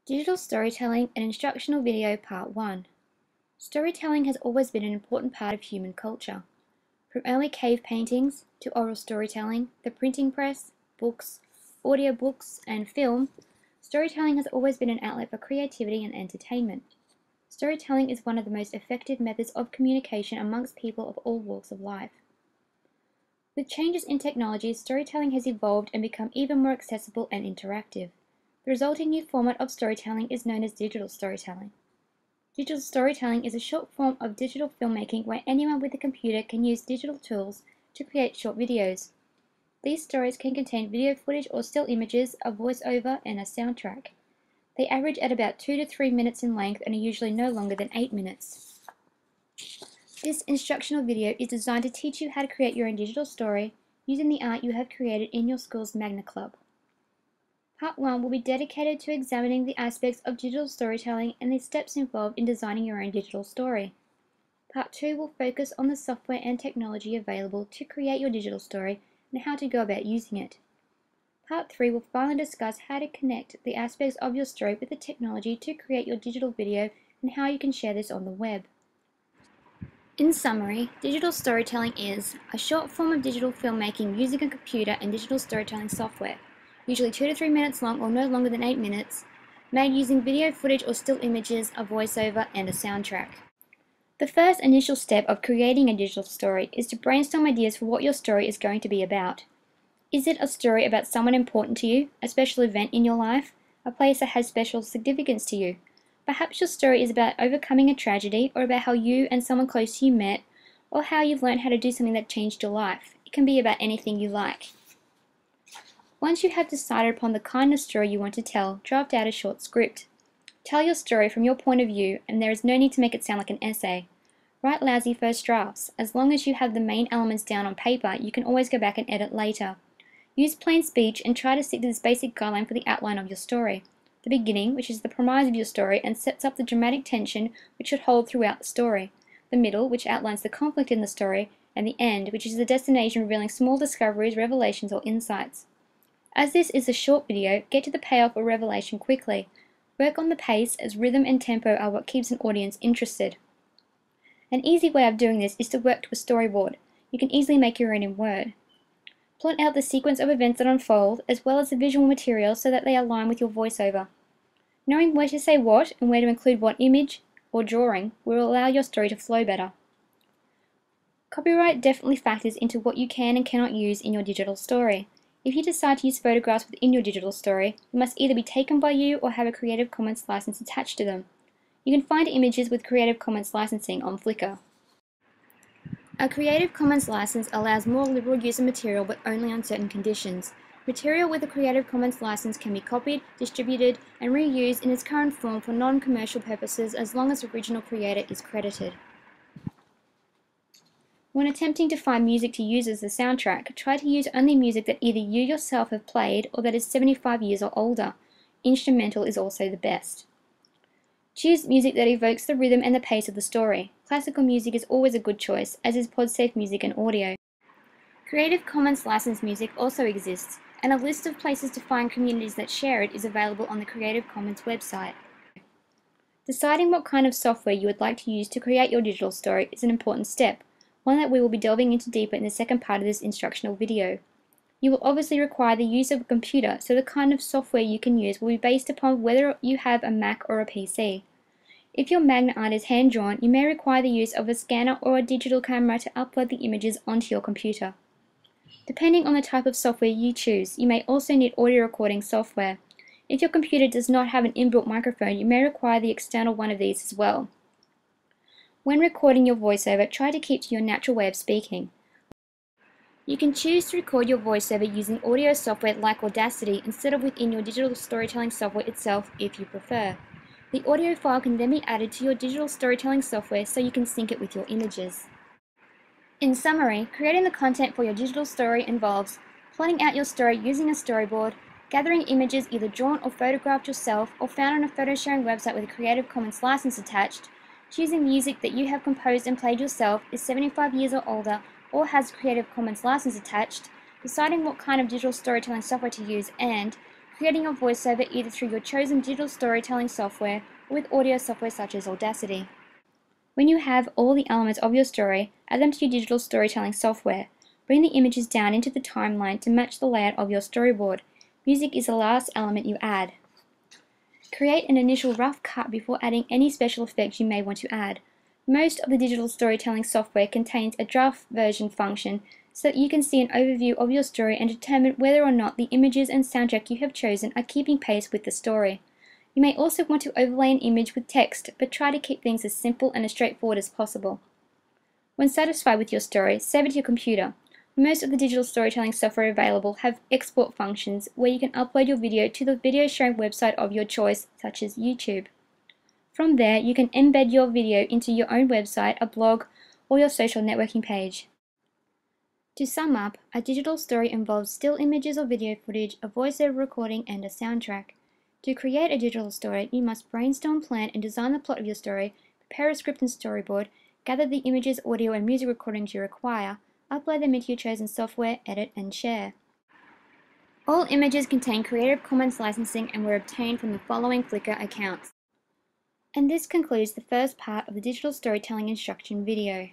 Digital Storytelling and Instructional Video Part 1. Storytelling has always been an important part of human culture. From early cave paintings to oral storytelling, the printing press, books, audiobooks, and film, storytelling has always been an outlet for creativity and entertainment. Storytelling is one of the most effective methods of communication amongst people of all walks of life. With changes in technology, storytelling has evolved and become even more accessible and interactive. The resulting new format of storytelling is known as digital storytelling. Digital storytelling is a short form of digital filmmaking where anyone with a computer can use digital tools to create short videos. These stories can contain video footage or still images, a voiceover, and a soundtrack. They average at about 2 to 3 minutes in length and are usually no longer than 8 minutes. This instructional video is designed to teach you how to create your own digital story using the art you have created in your school's Magna Club. Part 1 will be dedicated to examining the aspects of digital storytelling and the steps involved in designing your own digital story. Part 2 will focus on the software and technology available to create your digital story and how to go about using it. Part 3 will finally discuss how to connect the aspects of your story with the technology to create your digital video and how you can share this on the web. In summary, digital storytelling is a short form of digital filmmaking using a computer and digital storytelling software, usually 2 to 3 minutes long or no longer than 8 minutes, made using video footage or still images, a voiceover, and a soundtrack. The first initial step of creating a digital story is to brainstorm ideas for what your story is going to be about. Is it a story about someone important to you, a special event in your life, a place that has special significance to you? Perhaps your story is about overcoming a tragedy or about how you and someone close to you met, or how you've learned how to do something that changed your life. It can be about anything you like. Once you have decided upon the kind of story you want to tell, draft out a short script. Tell your story from your point of view, and there is no need to make it sound like an essay. Write lousy first drafts. As long as you have the main elements down on paper, you can always go back and edit later. Use plain speech and try to stick to this basic guideline for the outline of your story. The beginning, which is the premise of your story and sets up the dramatic tension which should hold throughout the story. The middle, which outlines the conflict in the story, and the end, which is the destination revealing small discoveries, revelations, or insights. As this is a short video, get to the payoff or revelation quickly. Work on the pace, as rhythm and tempo are what keeps an audience interested. An easy way of doing this is to work to a storyboard. You can easily make your own in Word. Plot out the sequence of events that unfold, as well as the visual material so that they align with your voiceover. Knowing where to say what and where to include what image or drawing will allow your story to flow better. Copyright definitely factors into what you can and cannot use in your digital story. If you decide to use photographs within your digital story, they must either be taken by you or have a Creative Commons license attached to them. You can find images with Creative Commons licensing on Flickr. A Creative Commons license allows more liberal use of material but only on certain conditions. Material with a Creative Commons license can be copied, distributed, and reused in its current form for non-commercial purposes as long as the original creator is credited. When attempting to find music to use as the soundtrack, try to use only music that either you yourself have played or that is 75 years or older. Instrumental is also the best. Choose music that evokes the rhythm and the pace of the story. Classical music is always a good choice, as is pod-safe music and audio. Creative Commons licensed music also exists, and a list of places to find communities that share it is available on the Creative Commons website. Deciding what kind of software you would like to use to create your digital story is an important step, one that we will be delving into deeper in the second part of this instructional video. You will obviously require the use of a computer, so the kind of software you can use will be based upon whether you have a Mac or a PC. If your Magna art is hand-drawn, you may require the use of a scanner or a digital camera to upload the images onto your computer. Depending on the type of software you choose, you may also need audio recording software. If your computer does not have an inbuilt microphone, you may require the external one of these as well. When recording your voiceover, try to keep to your natural way of speaking. You can choose to record your voiceover using audio software like Audacity instead of within your digital storytelling software itself if you prefer. The audio file can then be added to your digital storytelling software so you can sync it with your images. In summary, creating the content for your digital story involves plotting out your story using a storyboard, gathering images either drawn or photographed yourself or found on a photo sharing website with a Creative Commons license attached, choosing music that you have composed and played yourself, is 75 years or older, or has a Creative Commons license attached, deciding what kind of digital storytelling software to use, and creating your voiceover either through your chosen digital storytelling software or with audio software such as Audacity. When you have all the elements of your story, add them to your digital storytelling software. Bring the images down into the timeline to match the layout of your storyboard. Music is the last element you add. Create an initial rough cut before adding any special effects you may want to add. Most of the digital storytelling software contains a draft version function so that you can see an overview of your story and determine whether or not the images and soundtrack you have chosen are keeping pace with the story. You may also want to overlay an image with text, but try to keep things as simple and as straightforward as possible. When satisfied with your story, save it to your computer. Most of the digital storytelling software available have export functions where you can upload your video to the video sharing website of your choice, such as YouTube. From there, you can embed your video into your own website, a blog, or your social networking page. To sum up, a digital story involves still images or video footage, a voiceover recording, and a soundtrack. To create a digital story, you must brainstorm, plan, and design the plot of your story, prepare a script and storyboard, gather the images, audio, and music recordings you require, upload them into your chosen software, edit, and share. All images contain Creative Commons licensing and were obtained from the following Flickr accounts. And this concludes the first part of the digital storytelling instruction video.